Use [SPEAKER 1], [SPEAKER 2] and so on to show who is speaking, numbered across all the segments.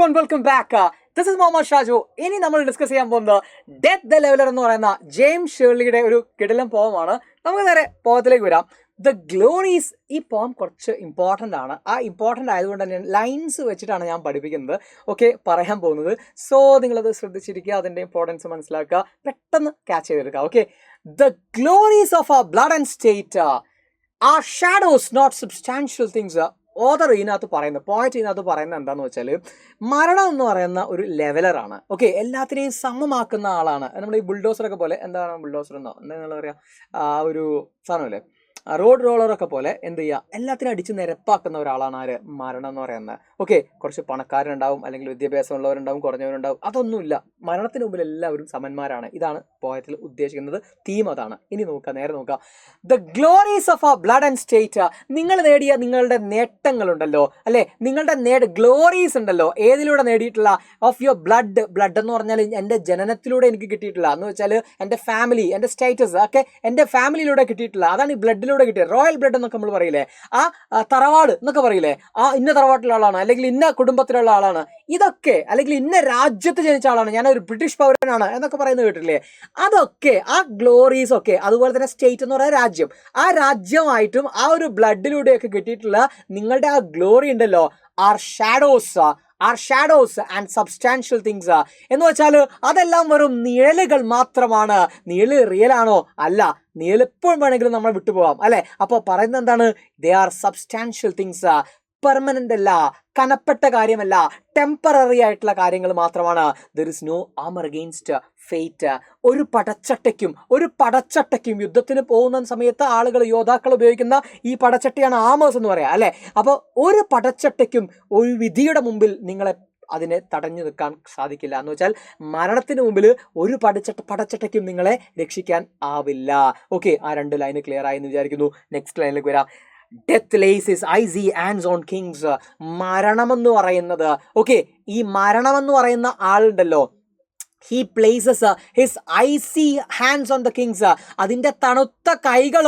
[SPEAKER 1] everyone, welcome back. This is Mohammad Shaju. ഇനി നമ്മൾ discuss ചെയ്യാൻ പോകുന്നത് ഡെത്ത് ദ ലെവലർ എന്ന് പറയുന്ന ജെയിംസ് ഷേർലിയുടെ ഒരു കിടിലൻ പോമാണ്. നമുക്ക് നേരെ പോകത്തിലേക്ക് വരാം. ദ ഗ്ലോറീസ്, ഈ പോം കുറച്ച് ഇമ്പോർട്ടൻ്റ് ആണ്. ആ ഇമ്പോർട്ടൻ്റ് ആയതുകൊണ്ട് തന്നെ ലൈൻസ് വെച്ചിട്ടാണ് ഞാൻ പഠിപ്പിക്കുന്നത്. ഓക്കെ, പറയാൻ പോകുന്നത്. സോ നിങ്ങളത് ശ്രദ്ധിച്ചിരിക്കുക, അതിൻ്റെ ഇമ്പോർട്ടൻസ് മനസ്സിലാക്കുക, പെട്ടെന്ന് ക്യാച്ച് ചെയ്തെടുക്കുക. Okay, the glories of our blood and state are shadows not substantial things. Author ഇതിനകത്ത് പറയുന്നത്, പോയിന്റ് ഇതിനകത്ത് പറയുന്നത് എന്താണെന്ന് വെച്ചാൽ, മരണം എന്ന് പറയുന്ന ഒരു ലെവലറാണ്. ഓക്കെ, എല്ലാത്തിനെയും സമമാക്കുന്ന ആളാണ്. നമ്മുടെ ഈ ബുൾഡോസറൊക്കെ പോലെ, എന്താണ് ബുൾഡോസർ എന്നോ എന്താ പറയുക, ആ ഒരു സാധനമല്ലേ, റോഡ് റോളറൊക്കെ പോലെ എന്ത് ചെയ്യുക, എല്ലാത്തിനും അടിച്ച് നിരപ്പാക്കുന്ന ഒരാളാണ് ആര്, മരണം എന്ന് പറയുന്നത്. ഓക്കെ, കുറച്ച് പണക്കാരുണ്ടാവും, അല്ലെങ്കിൽ വിദ്യാഭ്യാസമുള്ളവരുണ്ടാവും, കുറഞ്ഞവരുണ്ടാവും, അതൊന്നുമില്ല. മരണത്തിന് മുമ്പിൽ എല്ലാവരും സമന്മാരാണ്. ഇതാണ് പോയത്തിൽ ഉദ്ദേശിക്കുന്നത്. തീം അതാണ്. ഇനി നോക്കുക, നേരെ നോക്കുക. The glories of our blood and state. നിങ്ങൾ നേടിയ നിങ്ങളുടെ നേട്ടങ്ങളുണ്ടല്ലോ, അല്ലെ, നിങ്ങളുടെ ഗ്ലോറീസ് ഉണ്ടല്ലോ, ഏതിലൂടെ നേടിയിട്ടുള്ള, ഓഫ് യുവർ ബ്ലഡ്. ബ്ലഡ് എന്ന് പറഞ്ഞാൽ എൻ്റെ ജനനത്തിലൂടെ എനിക്ക് കിട്ടിയിട്ടില്ല എന്ന് വെച്ചാൽ എൻ്റെ ഫാമിലി, എൻ്റെ സ്റ്റേറ്റസ് ഒക്കെ എൻ്റെ ഫാമിലിയിലൂടെ കിട്ടിയിട്ടില്ല. അതാണ് ഈ ബ്ലഡിലൂടെ കിട്ടിയത്. റോയൽ ബ്ലഡ് എന്നൊക്കെ നമ്മൾ പറയില്ലേ, ആ തറവാട് എന്നൊക്കെ പറയില്ലേ, ആ ഇന്ന തറവാട്ടിലുള്ള ആളാണ്, അല്ലെങ്കിൽ ഇന്ന കുടുംബത്തിലുള്ള ആളാണ്, ഇതൊക്കെ, അല്ലെങ്കിൽ ഇന്ന രാജ്യത്ത് ജനിച്ച ആളാണ്, ഞാനൊരു ബ്രിട്ടീഷ് പൗരനാണ് എന്നൊക്കെ പറയുന്നത് കേട്ടില്ലേ. അതൊക്കെ, ആ ഗ്ലോറീസ് ഒക്കെ, അതുപോലെ തന്നെ സ്റ്റേറ്റ് എന്ന് പറയുന്ന രാജ്യം, ആ രാജ്യമായിട്ടും ആ ഒരു ബ്ലഡിലൂടെയൊക്കെ കിട്ടിയിട്ടുള്ള നിങ്ങളുടെ ആ ഗ്ലോറി ഉണ്ടല്ലോ, are shadows and substantial things. എന്ന് വെച്ചാൽ അതെല്ലാം വെറും നിഴലുകൾ മാത്രമാണ്. നിഴല് റിയൽ ആണോ? അല്ല. നിഴൽ എപ്പോഴും വേണമെങ്കിലും നമ്മൾ വിട്ടുപോകാം, അല്ലെ. അപ്പോൾ പറയുന്നത് എന്താണ്? They are substantial things. Permanent അല്ല, കനപ്പെട്ട കാര്യമല്ല, ടെമ്പററി ആയിട്ടുള്ള കാര്യങ്ങൾ മാത്രമാണ്. There is no armour against fate. ഒരു പടച്ചട്ടയ്ക്കും യുദ്ധത്തിന് പോകുന്ന സമയത്ത് ആളുകൾ, യോദ്ധാക്കൾ ഉപയോഗിക്കുന്ന ഈ പടച്ചട്ടയാണ് ആമേഴ്സ് എന്ന് പറയാം, അല്ലെ. അപ്പോൾ ഒരു പടച്ചട്ടയ്ക്കും ഒരു വിധിയുടെ മുമ്പിൽ നിങ്ങളെ അതിനെ തടഞ്ഞു നിൽക്കാൻ സാധിക്കില്ല. എന്ന് വെച്ചാൽ മരണത്തിന് മുമ്പിൽ ഒരു പടച്ചട്ടയ്ക്കും നിങ്ങളെ രക്ഷിക്കാൻ ആവില്ല. ഓക്കെ, ആ രണ്ട് ലൈന് ക്ലിയർ ആയി എന്ന് വിചാരിക്കുന്നു. നെക്സ്റ്റ് ലൈനിലേക്ക് വരാം. Death lays his icy hands on kings. മരണമെന്ന് പറയുന്നത്, ഓക്കെ, ഈ മരണമെന്ന് പറയുന്ന ആളുണ്ടല്ലോ, he places his icy hands on the kings. അതിൻ്റെ തണുത്ത കൈകൾ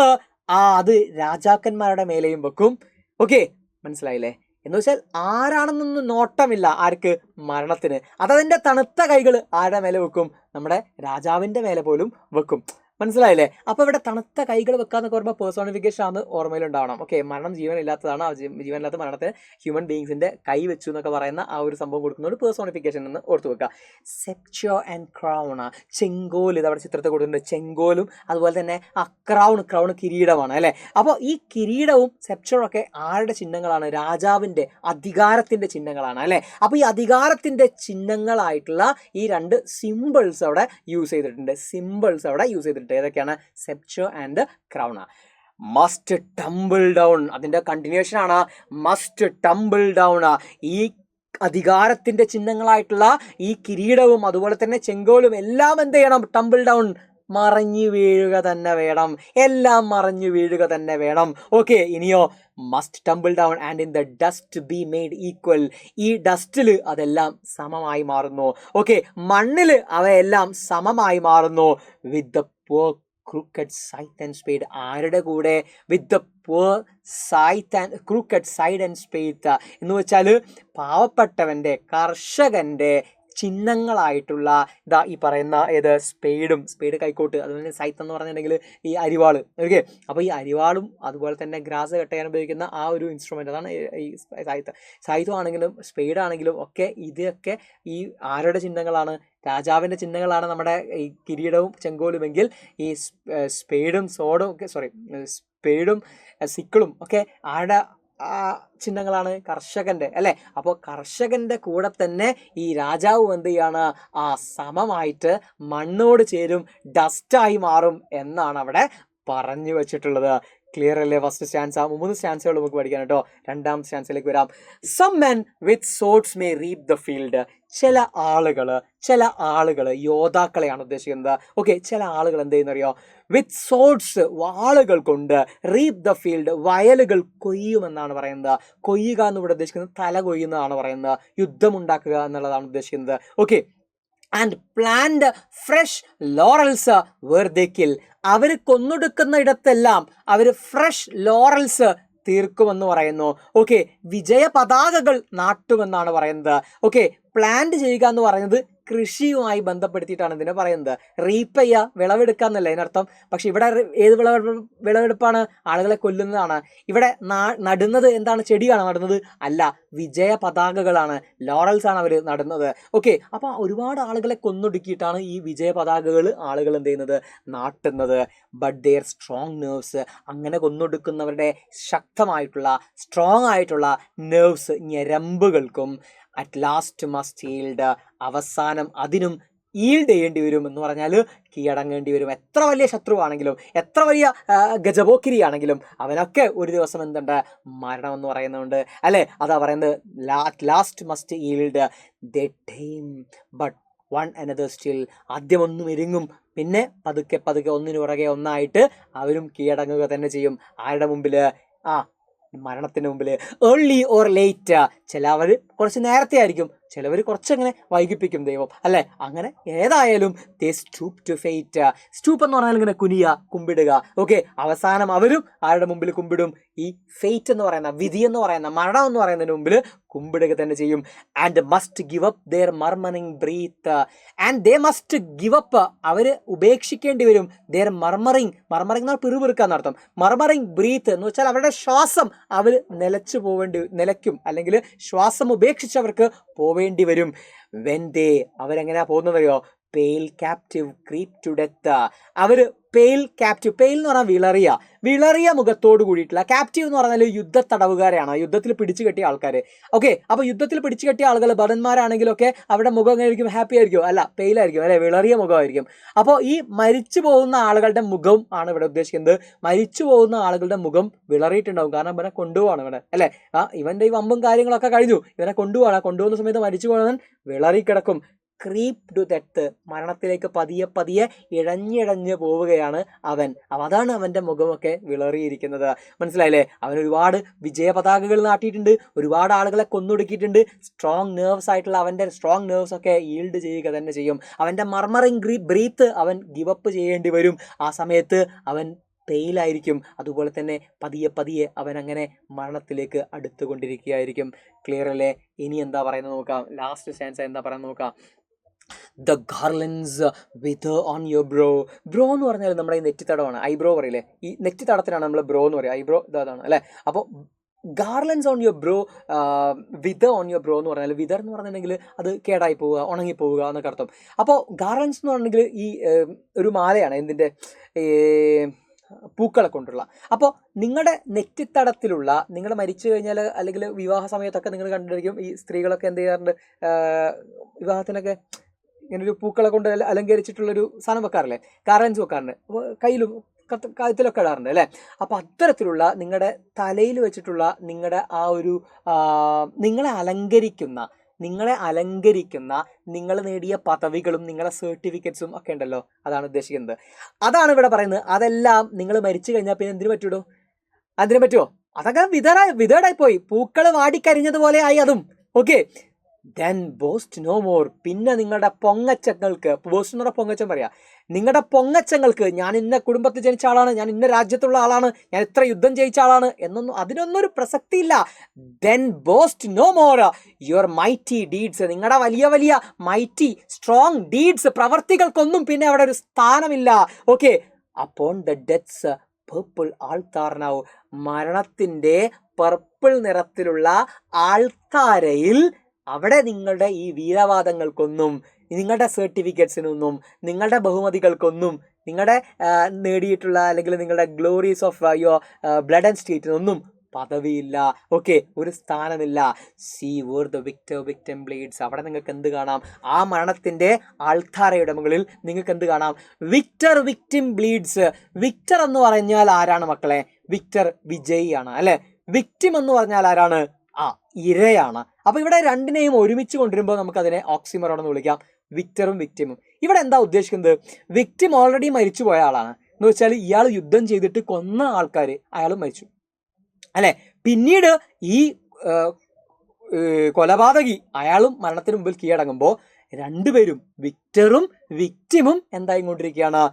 [SPEAKER 1] അത് രാജാക്കന്മാരുടെ മേലെയും വെക്കും. ഓക്കെ, മനസ്സിലായില്ലേ? എന്ന് വെച്ചാൽ ആരാണെന്നൊന്നും നോട്ടമില്ല ആർക്ക്, മരണത്തിന്. അതതിൻ്റെ തണുത്ത കൈകൾ ആരുടെ മേലെ വെക്കും? നമ്മുടെ രാജാവിൻ്റെ മേലെ പോലും വെക്കും. മനസ്സിലായില്ലേ? അപ്പോൾ ഇവിടെ തണുത്ത കൈകൾ വെക്കാന്നൊക്കെ പറയുമ്പോൾ പേഴ്സോണിഫിക്കേഷൻ ആണ് ഓർമ്മയിലുണ്ടാവണം. ഓക്കെ, മരണം ജീവനില്ലാത്തതാണ്. ജീവനില്ലാത്ത മരണത്തിന് ഹ്യൂമൻ ബീങ്സിന്റെ കൈ വെച്ചു എന്നൊക്കെ പറയുന്ന ആ ഒരു സംഭവം കൊടുക്കുന്ന ഒരു പേഴ്സോണിഫിക്കേഷൻ എന്ന് ഓർത്തു വെക്കുക. സെപ്ചർ ആൻഡ് ക്രൗൺ, ചെങ്കോൽ, ഇത് അവിടെ ചിത്രത്തെ കൊടുത്തിട്ടുണ്ട്. ചെങ്കോലും അതുപോലെ തന്നെ ആ ക്രൗൺ കിരീടമാണ്, അല്ലേ. അപ്പോൾ ഈ കിരീടവും സെപ്ചറും ഒക്കെ ആരുടെ ചിഹ്നങ്ങളാണ്? രാജാവിൻ്റെ അധികാരത്തിൻ്റെ ചിഹ്നങ്ങളാണ്, അല്ലേ. അപ്പോൾ ഈ അധികാരത്തിൻ്റെ ചിഹ്നങ്ങളായിട്ടുള്ള ഈ രണ്ട് സിമ്പിൾസ് അവിടെ യൂസ് ചെയ്തിട്ടുണ്ട്. ഏതൊക്കെയാണ്? Sceptre and crown. Must tumble down, അതിന്റെ കണ്ടിന്യൂഷൻ ആണ് മസ്റ്റ് ടംബിൾ ഡൗൺ. ഈ അധികാരത്തിന്റെ ചിഹ്നങ്ങളായിട്ടുള്ള ഈ കിരീടവും അതുപോലെ തന്നെ ചെങ്കോലും എല്ലാം എന്ത് ചെയ്യണം? ടംബിൾ ഡൗൺ, മറഞ്ഞു വീഴുക തന്നെ വേണം. എല്ലാം മറഞ്ഞു വീഴുക തന്നെ വേണം. ഓക്കെ, ഇനിയോ must tumble down and in the dust be made equal. ഈ ഡസ്റ്റിൽ അതെല്ലാം സമമായി മാറുന്നു. ഓക്കെ, മണ്ണിൽ അവയെല്ലാം സമമായി മാറുന്നു. With the poor crooked scythe and spade. ആരുടെ കൂടെ? With the poor crooked scythe and spade എന്ന് വെച്ചാൽ പാവപ്പെട്ടവൻ്റെ, കർഷകൻ്റെ ചിഹ്നങ്ങളായിട്ടുള്ള ഇതാ ഈ പറയുന്ന ഏത്, സ്പേഡ് കൈക്കോട്ട്, അതുപോലെ തന്നെ സൈത്ത് എന്ന് പറഞ്ഞിട്ടുണ്ടെങ്കിൽ ഈ അരിവാള്. ഓക്കെ, അപ്പോൾ ഈ അരിവാളും അതുപോലെ തന്നെ ഗ്രാസ് കട്ട് ചെയ്യാൻ ഉപയോഗിക്കുന്ന ആ ഒരു ഇൻസ്ട്രുമെൻ്റ്, അതാണ് ഈ സായിത്വം ആണെങ്കിലും സ്പേഡ് ആണെങ്കിലും ഒക്കെ ഇതൊക്കെ ഈ ആരുടെ ചിഹ്നങ്ങളാണ്? രാജാവിൻ്റെ ചിഹ്നങ്ങളാണ് നമ്മുടെ ഈ കിരീടവും ചെങ്കോലുമെങ്കിൽ ഈ സ്പേഡും സിക്കിളും ഒക്കെ ആരുടെ ചിഹ്നങ്ങളാണ്? കർഷകന്റെ, അല്ലെ. അപ്പോൾ കർഷകന്റെ കൂടെ തന്നെ ഈ രാജാവ് എന്ത് ചെയ്യാണ്? സമമായിട്ട് മണ്ണോട് ചേരും, ഡസ്റ്റായി മാറും എന്നാണ് അവിടെ പറഞ്ഞു വെച്ചിട്ടുള്ളത്. ക്ലിയർ അല്ലേ? First stanza. 3 സ്റ്റാൻസുകൾ നമുക്ക് പഠിക്കാൻ കേട്ടോ. രണ്ടാം സ്റ്റാൻസിലേക്ക് വരാം. Some men with swords may reap the field. ചില ആളുകൾ യോദ്ധാക്കളെയാണ് ഉദ്ദേശിക്കുന്നത്. ഓക്കെ, ചില ആളുകൾ എന്ത് ചെയ്യുന്നറിയോ? വിത്ത് സോർഡ്സ്, വാളുകൾ കൊണ്ട്, റീപ് ദ ഫീൽഡ്, വയലുകൾ കൊയ്യുമെന്നാണ് പറയുന്നത്. കൊയ്യുക എന്നിവിടെ ഉദ്ദേശിക്കുന്നത് തല കൊയ്യുന്നതാണ് പറയുന്നത്. യുദ്ധമുണ്ടാക്കുക എന്നുള്ളതാണ് ഉദ്ദേശിക്കുന്നത്. Okay, and plant fresh laurels where they kill. അവർ കൊന്നൊടുക്കുന്ന ഇടത്തെല്ലാം അവർ ഫ്രഷ് ലോറൽസ്, തീർക്കുമെന്ന് പറയുന്നു. ഓക്കെ, വിജയ പതാകകൾ നാട്ടുമെന്നാണ് പറയുന്നത്. ഓക്കെ, പ്ലാന്റ് ചെയ്യുക എന്ന് പറയുന്നത് കൃഷിയുമായി ബന്ധപ്പെടുത്തിയിട്ടാണ് ഇതിനെ പറയുന്നത്. റീപ്പ് ചെയ്യുക, വിളവെടുക്കുക എന്നല്ല ഇതിനർത്ഥം. പക്ഷെ ഇവിടെ ഏത് വിളവെടുപ്പാണ്? ആളുകളെ കൊല്ലുന്നതാണ്. ഇവിടെ നടുന്നത് എന്താണ്? ചെടിയാണ് നടുന്നത്? അല്ല, വിജയ പതാകകളാണ്, ലോറൽസ് ആണ് അവർ നടുന്നത്. ഓക്കെ, അപ്പൊ ഒരുപാട് ആളുകളെ കൊന്നൊടുക്കിയിട്ടാണ് ഈ വിജയ പതാകകൾ ആളുകൾ എന്ത് ചെയ്യുന്നത്? നാട്ടുന്നത്. ബട്ട് ദെയർ സ്ട്രോങ് നെർവ്സ്, അങ്ങനെ കൊന്നൊടുക്കുന്നവരുടെ ശക്തമായിട്ടുള്ള സ്ട്രോങ് ആയിട്ടുള്ള നെർവ്സ്, ഞരമ്പുകൾക്കും അറ്റ് ലാസ്റ്റ് മസ്റ്റ് ഈൽഡ്, അവസാനം അതിനും ഈൽഡ് ചെയ്യേണ്ടി വരും എന്ന് പറഞ്ഞാൽ കീഴടങ്ങേണ്ടി വരും. എത്ര വലിയ ശത്രുവാണെങ്കിലും, എത്ര വലിയ ഗജപോക്കിരിയാണെങ്കിലും അവനൊക്കെ ഒരു ദിവസം എന്തുണ്ട്? മരണം എന്ന് പറയുന്നുണ്ട്, അല്ലേ? അതാ പറയുന്നത്, last must yield they time but one another still. ആദ്യം ഒന്നും എരിങ്ങും, പിന്നെ പതുക്കെ പതുക്കെ ഒന്നിനു പുറകെ ഒന്നായിട്ട് അവരും കീഴടങ്ങുക തന്നെ ചെയ്യും. ആരുടെ മുമ്പിൽ? മരണത്തിന് മുമ്പിൽ. ഏർലി ഓർ ലേറ്റ്, ചിലവർ കുറച്ച് നേരത്തെ ആയിരിക്കും, ചിലവർ കുറച്ചങ്ങനെ വൈകിപ്പിക്കും ദൈവം, അല്ലേ? അങ്ങനെ ഏതായാലും ദേ സ്റ്റൂപ്പ് ടു ഫേറ്റ്. സ്റ്റൂപ്പ് എന്ന് പറഞ്ഞാൽ ഇങ്ങനെ കുനിയ, കുമ്പിടുക. ഓക്കെ, അവസാനം അവരും ആരുടെ മുമ്പിൽ കുമ്പിടും? ഈ ഫേറ്റ് എന്ന് പറയുന്ന, വിധി എന്ന് പറയുന്ന, മരണം എന്ന് പറയുന്നതിന് മുമ്പിൽ കുമ്പിടുക തന്നെ ചെയ്യും. And must give up their murmuring breath. And they must give up, അവര് ഉപേക്ഷിക്കേണ്ടി വരും. ദെയർ മർമറിങ് എന്നാൽ പിറുപിറുക്കുക എന്നർത്ഥം. മർമറിങ് ബ്രീത്ത് എന്ന് വെച്ചാൽ അവരുടെ ശ്വാസം അവർ നിലയ്ക്കും, അല്ലെങ്കിൽ ശ്വാസം ഉപേക്ഷിച്ചവർക്ക് പോവേണ്ടി വരും. വെൻ ദേ, അവരെങ്ങനെയാ പോകുന്നതറിയോ? Pale captive creep to death. അവര് പെയിൽ ക്യാപ്റ്റീവ്, പെയിൽ എന്ന് പറഞ്ഞാൽ വിളറിയ മുഖത്തോട് കൂടിയിട്ടുള്ള, ക്യാപ്റ്റീവ് എന്ന് പറഞ്ഞാൽ യുദ്ധ തടവുകാരാണ്, യുദ്ധത്തിൽ പിടിച്ചു കെട്ടിയ ആൾക്കാർ. ഓക്കെ, അപ്പൊ യുദ്ധത്തിൽ പിടിച്ചു കെട്ടിയ ആളുകൾ ഭടന്മാരാണെങ്കിലൊക്കെ അവരുടെ മുഖം എങ്ങനെ ആയിരിക്കും? ഹാപ്പി ആയിരിക്കും? അല്ല, പെയിലായിരിക്കും, അല്ലെ? വിളറിയ മുഖമായിരിക്കും. അപ്പോൾ ഈ മരിച്ചു പോകുന്ന ആളുകളുടെ മുഖം ആണ് ഇവിടെ ഉദ്ദേശിക്കുന്നത്. മരിച്ചു പോകുന്ന ആളുകളുടെ മുഖം വിളറിയിട്ടുണ്ടാവും, കാരണം ഇവനെ കൊണ്ടുപോവാണ് ഇവിടെ, അല്ലെ? ഇവന്റെ ഈ വമ്പും കാര്യങ്ങളൊക്കെ കഴിഞ്ഞു, ഇവനെ കൊണ്ടുപോകുന്ന സമയത്ത് മരിച്ചു പോകുന്നവൻ വിളറിക്കിടക്കും. ക്രീപ് ടു ഡെത്ത്, മരണത്തിലേക്ക് പതിയെ പതിയെ ഇഴഞ്ഞിഴഞ്ഞ് പോവുകയാണ് അവൻ. അതാണ് അവൻ്റെ മുഖമൊക്കെ വിളറിയിരിക്കുന്നത്. മനസ്സിലായില്ലേ? അവൻ ഒരുപാട് വിജയ പതാകകൾ നാട്ടിയിട്ടുണ്ട്, ഒരുപാട് ആളുകളെ കൊന്നൊടുക്കിയിട്ടുണ്ട്. സ്ട്രോങ് നെർവ്സ് ആയിട്ടുള്ള അവൻ്റെ സ്ട്രോങ് നെർവ്സ് ഒക്കെ ഈൽഡ് ചെയ്യുക തന്നെ ചെയ്യും. അവൻ്റെ മർമറിങ് ബ്രീത്ത് അവൻ ഗിവപ്പ് ചെയ്യേണ്ടി വരും. ആ സമയത്ത് അവൻ പെയിലായിരിക്കും. അതുപോലെ തന്നെ പതിയെ പതിയെ അവൻ അങ്ങനെ മരണത്തിലേക്ക് അടുത്തുകൊണ്ടിരിക്കുകയായിരിക്കും. ക്ലിയർ അല്ലേ? ഇനി എന്താ പറയുന്നത് നോക്കാം. ലാസ്റ്റ് സ്റ്റാൻസ എന്താ പറയുന്നത് നോക്കാം. The garlands wither on your brow. Brow എന്ന് പറഞ്ഞാൽ നമ്മുടെ ഈ നെറ്റിത്തടമാണ്, ഐബ്രോ പറയില്ലേ? ഈ നെറ്റിത്തടത്തിനാണ് നമ്മൾ ബ്രോ എന്ന് പറയുക. ഐബ്രോ ഇതാണ്, അല്ലേ? അപ്പോൾ garlands on your brow, wither on your brow എന്ന് പറഞ്ഞാൽ, വിതർ എന്ന് പറഞ്ഞിട്ടുണ്ടെങ്കിൽ അത് കേടായി പോവുക, ഉണങ്ങിപ്പോവുക എന്നൊക്കെ അർത്ഥം. അപ്പോൾ ഗാർലൻസ് എന്ന് പറഞ്ഞിട്ടുണ്ടെങ്കിൽ ഈ ഒരു മാലയാണ്, എന്തിൻ്റെ? പൂക്കളെ കൊണ്ടുള്ള. അപ്പോൾ നിങ്ങളുടെ നെറ്റിത്തടത്തിലുള്ള, നിങ്ങൾ മരിച്ചു കഴിഞ്ഞാൽ അല്ലെങ്കിൽ വിവാഹ സമയത്തൊക്കെ നിങ്ങൾ കണ്ടിരിക്കും, ഈ സ്ത്രീകളൊക്കെ എന്ത് ചെയ്യാറുണ്ട്? വിവാഹത്തിനൊക്കെ ഇങ്ങനൊരു പൂക്കളെ കൊണ്ട് അലങ്കരിച്ചിട്ടുള്ളൊരു സാധനം വെക്കാറില്ലേ? ഗാർലൻസ് വെക്കാറുണ്ട്. അപ്പോൾ കയ്യിലും കഴുത്തിലൊക്കെ ഇടാറുണ്ട്, അല്ലേ? അപ്പോൾ അത്തരത്തിലുള്ള നിങ്ങളുടെ തലയിൽ വെച്ചിട്ടുള്ള നിങ്ങളുടെ ആ ഒരു നിങ്ങളെ അലങ്കരിക്കുന്ന നിങ്ങൾ നേടിയ പദവികളും നിങ്ങളുടെ സർട്ടിഫിക്കറ്റ്സും ഒക്കെ ഉണ്ടല്ലോ, അതാണ് ഉദ്ദേശിക്കുന്നത്. അതാണ് ഇവിടെ പറയുന്നത്. അതെല്ലാം നിങ്ങൾ മരിച്ചു കഴിഞ്ഞാൽ പിന്നെ എന്തിനു പറ്റൂടോ? അതിന് പറ്റുമോ? അതൊക്കെ വിതേടായി പോയി, പൂക്കൾ വാടിക്കരിഞ്ഞതുപോലെ ആയി അതും. Okay, then boast no more. പിന്നെ നിങ്ങളുടെ പൊങ്ങച്ചങ്ങൾക്ക്, ബോസ്റ്റ് എന്ന് പറഞ്ഞാൽ പൊങ്ങച്ചം പറയാം, നിങ്ങളുടെ പൊങ്ങച്ചങ്ങൾക്ക്, ഞാൻ ഇന്ന കുടുംബത്തിൽ ജനിച്ച ആളാണ്, ഞാൻ ഇന്ന രാജ്യത്തുള്ള ആളാണ്, ഞാൻ ഇത്ര യുദ്ധം ജയിച്ച ആളാണ് എന്നൊന്നും, അതിനൊന്നും ഒരു പ്രസക്തിയില്ല. Then boast no more your mighty deeds. നിങ്ങളുടെ വലിയ വലിയ മൈറ്റി സ്ട്രോങ് ഡീഡ്സ്, പ്രവർത്തികൾക്കൊന്നും പിന്നെ അവിടെ ഒരു സ്ഥാനമില്ല. Okay, upon the death's purple altar now. മരണത്തിൻ്റെ പർപ്പിൾ നിറത്തിലുള്ള ആൾത്താരയിൽ അവിടെ നിങ്ങളുടെ ഈ വീരവാദങ്ങൾക്കൊന്നും, നിങ്ങളുടെ സർട്ടിഫിക്കറ്റ്സിനൊന്നും, നിങ്ങളുടെ ബഹുമതികൾക്കൊന്നും, നിങ്ങളുടെ നേടിയിട്ടുള്ള അല്ലെങ്കിൽ നിങ്ങളുടെ glories of your blood and സ്റ്റേറ്റിനൊന്നും പദവിയില്ല. ഓക്കെ, ഒരു സ്ഥാനമില്ല. See where the victim bleeds. അവിടെ നിങ്ങൾക്ക് എന്ത് കാണാം? ആ മരണത്തിൻ്റെ ആൾത്താരയുടെ മുകളിൽ നിങ്ങൾക്ക് എന്ത് കാണാം? Victim bleeds. വിക്ടർ എന്ന് പറഞ്ഞാൽ ആരാണ് മക്കളെ? വിക്ടർ വിജയിയാണ്, അല്ലെ? വിക്ടിം എന്ന് പറഞ്ഞാൽ ആരാണ്? ഇരയാണ്. അപ്പൊ ഇവിടെ രണ്ടിനെയും ഒരുമിച്ച് കൊണ്ടുവരുമ്പോൾ നമുക്കതിനെ ഓക്സിമറോൺ എന്ന് വിളിക്കാം, വിക്ടറും വിക്ടിമും. ഇവിടെ എന്താ ഉദ്ദേശിക്കുന്നത്? വിക്ടിം ഓൾറെഡി മരിച്ചു പോയ ആളാണ് എന്ന് വെച്ചാൽ ഇയാൾ യുദ്ധം ചെയ്തിട്ട് കൊന്ന ആൾക്കാർ, അയാളും മരിച്ചു, അല്ലെ? പിന്നീട് ഈ കൊലപാതകി അയാളും മരണത്തിന് മുമ്പിൽ കീഴടങ്ങുമ്പോൾ രണ്ടുപേരും, വിക്ടറും വിക്ടിമും എന്തായി കൊണ്ടിരിക്കുകയാണ്?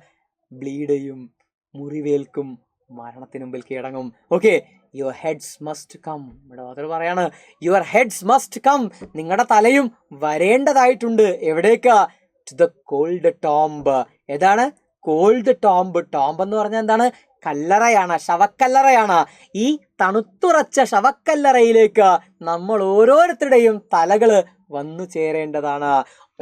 [SPEAKER 1] ബ്ലീഡ് ചെയ്യും, മുറിവേൽക്കും, മരണത്തിന് മുമ്പിൽ കീഴടങ്ങും. Okay, your heads must come. ഇവിടെ ഓതർ പറയാണ് യുവർ ഹെഡ്സ് മസ്റ്റ് കം, നിങ്ങളുടെ തലയും വരേണ്ടതായിട്ടുണ്ട്. എവിടേക്കാ? To the cold tomb. ഏതാണ്? Cold tomb. ടോംബ് എന്ന് പറഞ്ഞാൽ എന്താണ്? കല്ലറയാണ്, ശവക്കല്ലറയാണ്. ഈ തണുത്തുറച്ച ശവക്കല്ലറയിലേക്ക് നമ്മൾ ഓരോരുത്തരുടെയും തലകള് വന്നു ചേരേണ്ടതാണ്.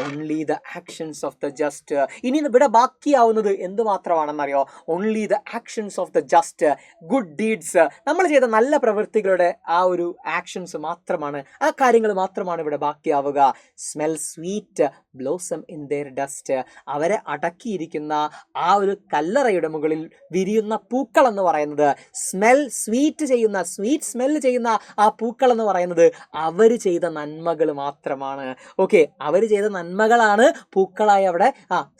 [SPEAKER 1] Only the actions of the just. ഇനി ഇവിടെ ബാക്കിയാവുന്നത് എന്ത് മാത്രമാണെന്നറിയോ? Only the actions of the just, good deeds. നമ്മൾ ചെയ്ത നല്ല പ്രവൃത്തികളുടെ ആ ഒരു ആക്ഷൻസ് മാത്രമാണ്, ആ കാര്യങ്ങൾ മാത്രമാണ് ഇവിടെ ബാക്കിയാവുക. Smell sweet blossom in their dust. അവരെ അടക്കിയിരിക്കുന്ന ആ ഒരു കല്ലറയുടെ മുകളിൽ വിരിയുന്ന പൂക്കൾ എന്ന് പറയുന്നത്, സ്വീറ്റ് സ്മെല്ല് ചെയ്യുന്ന ആ പൂക്കൾ എന്ന് പറയുന്നത് അവർ ചെയ്ത നന്മകൾ മാത്രമാണ്. ഓക്കെ, അവർ ചെയ്ത നന്മകളാണ് പൂക്കളായി അവിടെ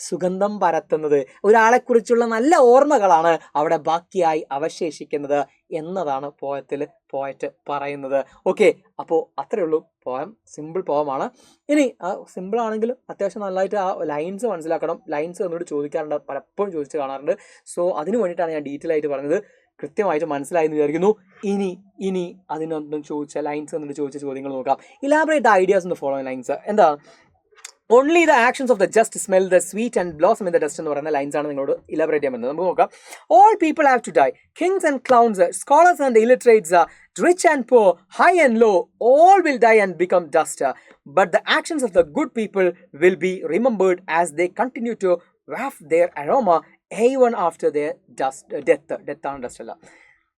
[SPEAKER 1] സുഗന്ധം പരത്തുന്നത്. ഒരാളെക്കുറിച്ചുള്ള നല്ല ഓർമ്മകളാണ് അവിടെ ബാക്കിയായി അവശേഷിക്കുന്നത് എന്നതാണ് പോയറ്റ് പറയുന്നത്. ഓക്കെ, അപ്പോൾ അത്രയേ ഉള്ളൂ പോയം. സിമ്പിൾ പോയമാണ്. ഇനി സിമ്പിൾ ആണെങ്കിലും അത്യാവശ്യം നല്ലതായിട്ട് ആ ലൈൻസ് മനസ്സിലാക്കണം. ലൈൻസ് എന്നോട് ചോദിക്കാറുണ്ട്, പലപ്പോഴും ചോദിച്ച് കാണാറുണ്ട്. സോ അതിന് വേണ്ടിയിട്ടാണ് ഞാൻ ഡീറ്റെയിൽ ആയിട്ട് പറഞ്ഞത്. കൃത്യമായിട്ട് മനസ്സിലായി എന്ന് വിചാരിക്കുന്നു. ഇനി അതിനൊന്നും ലൈൻസ് എന്നിട്ട് ചോദിച്ച ചോദ്യങ്ങൾ നോക്കാം. Elaborate the ideas in the following lines. എന്താ? Only the actions of the just smell the sweet and blossom in the dust എന്ന് പറയുന്ന ലൈൻസ് ആണ് നിങ്ങളോട് ഇലാബറേറ്റ് ചെയ്യാൻ പറ്റുന്നത്. നമുക്ക് നോക്കാം. All people have to die, kings and clowns, scholars and illiterates, rich and poor, high and low, all will die and become dust. But the actions of the good people will be remembered as they continue to waft their aroma even after their death. Death ആണ് dust അല്ല.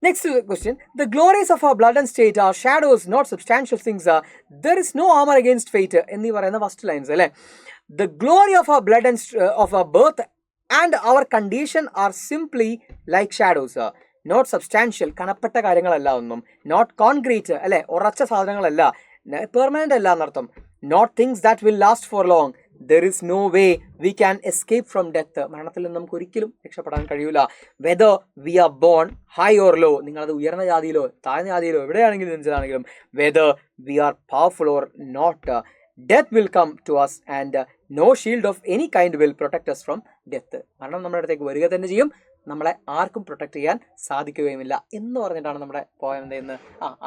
[SPEAKER 1] Next question. The glories of our blood and state are shadows, not substantial things. There is no armor against fate. എന്നീ പറയുന്ന first lines അല്ലേ. The glory of our blood and of our birth and our condition are simply like shadows. Not substantial, കനപ്പെട്ട കാര്യങ്ങളല്ല ഒന്നും. Not concrete അല്ലെ, ഉറച്ച സാധനങ്ങളല്ല. Permanent അല്ല എന്നർത്ഥം. Not things that will last for long. There is no way we can escape from death. മരണത്തിൽ നിന്ന് നമുക്ക് ഒരിക്കലും രക്ഷപ്പെടാൻ കഴിയൂല. Whether we are born high or low, നിങ്ങളത് ഉയർന്ന ജാതിയിലോ താഴ്ന്ന ജാതിയിലോ എവിടെയാണെങ്കിലും ജനിച്ചതാണെങ്കിലും, whether we are powerful or not, death will come to us and no shield of any kind will protect us from death. മരണം നമ്മുടെ അടുത്തേക്ക് വരിക തന്നെ ചെയ്യും, നമ്മളെ ആർക്കും പ്രൊട്ടക്ട് ചെയ്യാൻ സാധിക്കുകയുമില്ല എന്ന് പറഞ്ഞിട്ടാണ് നമ്മുടെ പോയം എന്തെന്ന്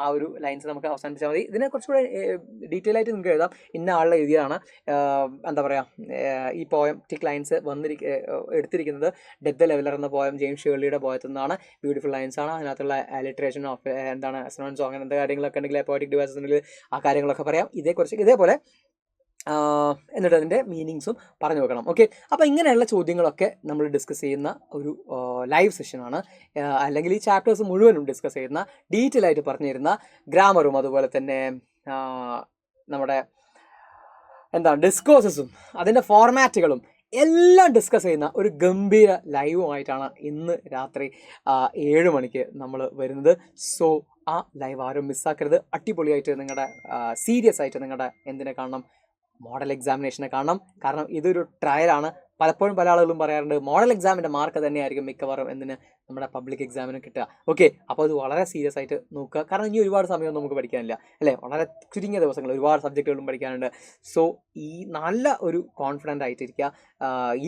[SPEAKER 1] ആ ഒരു ലൈൻസ് നമുക്ക് അവസാനിപ്പിച്ചാൽ മതി. ഇതിനെ കുറച്ചുകൂടെ ഡീറ്റെയിൽ ആയിട്ട് നിങ്ങൾക്ക് എഴുതാം. ഇന്ന ആളുടെ എഴുതിയതാണ്. എന്താ പറയുക, ഈ പോയം ടിക് ലൈൻസ് എടുത്തിരിക്കുന്നത് ഡെത്ത് ദ ലെവലർ എന്ന പോയം ജെയിംസ് ഷേർലിയുടെ പോയത്തിൽ നിന്നാണ്. ബ്യൂട്ടിഫുൾ ലൈൻസ് ആണ്. അതിനകത്തുള്ള അലിട്രേഷൻ ഓഫ് എന്താണ് അസോണൻസോ അങ്ങനത്തെ കാര്യങ്ങളൊക്കെ ഉണ്ടെങ്കിൽ, പോയറ്റിക് ഡിവൈസസ് ഉണ്ടെങ്കിൽ ആ കാര്യങ്ങളൊക്കെ പറയാം. ഇതേപോലെ എന്നിട്ട് അതിൻ്റെ മീനിങ്സും പറഞ്ഞു വെക്കണം. ഓക്കെ, അപ്പോൾ ഇങ്ങനെയുള്ള ചോദ്യങ്ങളൊക്കെ നമ്മൾ ഡിസ്കസ് ചെയ്യുന്ന ഒരു ലൈവ് സെഷനാണ്. അല്ലെങ്കിൽ ഈ ചാപ്റ്റേഴ്സ് മുഴുവനും ഡിസ്കസ് ചെയ്യുന്ന, ഡീറ്റെയിൽ ആയിട്ട് പറഞ്ഞു തരുന്ന, ഗ്രാമറും അതുപോലെ തന്നെ നമ്മുടെ ഡിസ്കോഴ്സസും അതിൻ്റെ ഫോർമാറ്റുകളും എല്ലാം ഡിസ്കസ് ചെയ്യുന്ന ഒരു ഗംഭീര ലൈവുമായിട്ടാണ് ഇന്ന് രാത്രി 7 മണിക്ക് നമ്മൾ വരുന്നത്. സോ ആ ലൈവ് ആരും മിസ്സാക്കരുത്. അടിപൊളിയായിട്ട് നിങ്ങളുടെ സീരിയസ് ആയിട്ട് നിങ്ങളുടെ എന്തിനെ കാണണം, മോഡൽ എക്സാമിനേഷനെ കാണണം. കാരണം ഇതൊരു ട്രയലാണ്. പലപ്പോഴും പല ആളുകളും പറയാറുണ്ട് മോഡൽ എക്സാമിൻ്റെ മാർക്ക് തന്നെയായിരിക്കും മിക്കവാറും നമ്മുടെ പബ്ലിക് എക്സാമിന് കിട്ടുക. ഓക്കെ, അപ്പോൾ അത് വളരെ സീരിയസ് ആയിട്ട് നോക്കുക. കാരണം ഇനി ഒരുപാട് സമയമൊന്നും നമുക്ക് പഠിക്കാനില്ല അല്ലേ, വളരെ ചുരുങ്ങിയ ദിവസങ്ങൾ ഒരുപാട് സബ്ജക്റ്റുകളും പഠിക്കാനുണ്ട്. സോ ഈ നല്ല ഒരു കോൺഫിഡൻ്റ് ആയിട്ടിരിക്കുക.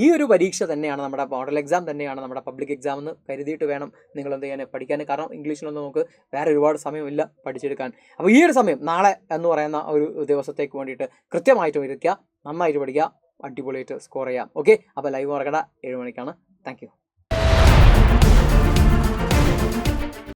[SPEAKER 1] ഈ ഒരു പരീക്ഷ തന്നെയാണ് നമ്മുടെ മോഡൽ എക്സാം തന്നെയാണ് നമ്മുടെ പബ്ലിക് എക്സാം എന്ന് കരുതിയിട്ട് വേണം നിങ്ങൾ എന്ത് ചെയ്യാൻ പഠിക്കാൻ. കാരണം ഇംഗ്ലീഷിലൊന്നും നമുക്ക് വേറെ ഒരുപാട് സമയമില്ല പഠിച്ചെടുക്കാൻ. അപ്പോൾ ഈ ഒരു സമയം നാളെ എന്ന് പറയുന്ന ഒരു ദിവസത്തേക്ക് വേണ്ടിയിട്ട് കൃത്യമായിട്ട് ഇരിക്കുക, നന്നായിട്ട് പഠിക്കുക, അടിപൊളിയായിട്ട് സ്കോർ ചെയ്യാം. ഓക്കെ, അപ്പോൾ ലൈവ് മറക്കണ്ട, 7 മണിക്കാണ്. Thank you.